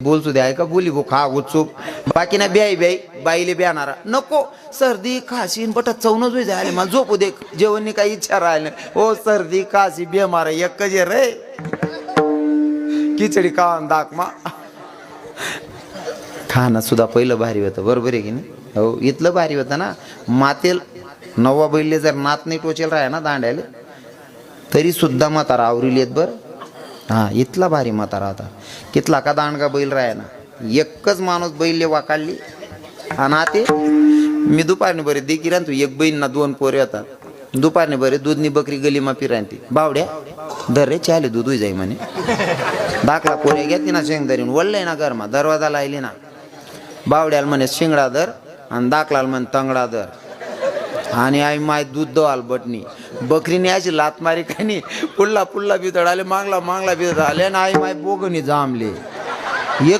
बोलसू द्या का बोली भो खा गुचूप बाकी ना ब्याई ब्याई बाईले ब्यानारा नको सर्दी खासी बट चवनच होई जायले मला झोपू दे जेवणनी काही इच्छा राहिले ओ सर्दी खासी बेमार एक जे रे खिचडी का दाख मा खाणं सुद्धा पहिलं भारी होतं बरोबर आहे की नाही हो इथलं भारी होतं ना मातेल नववा बैले जर नात नाही टोचेल राहा ना दांड्याले तरी सुद्धा म्हातारा आवरील येत बरं हां इथला भारी म्हातारा होता कितला का दांडगा बैल राहा ना एकच माणूस बैल वाकाळली आणि आते मी दुपारने बरे देखील राहतो एक बहीण ना 2 पोरे होतात दुपारने बरे दूधनी बकरी गलीमा पिरांती बावड्या दर रे चाले दूध जाई म्हणे दाखला पोरे घेतली ना शेंग धरून वळलंय ना घरमा दरवाजा लायली ना बावड्याला म्हणे शिंगडा दर आणि दाखलाला म्हणे तंगडा दर आणि आई माय दूध दवाल बटणी बकरीने अशी लात मारी काही नाही पुल्ला पुल्ला बितड आले मागला बितड आले आणि आई माय बोगणी जांबले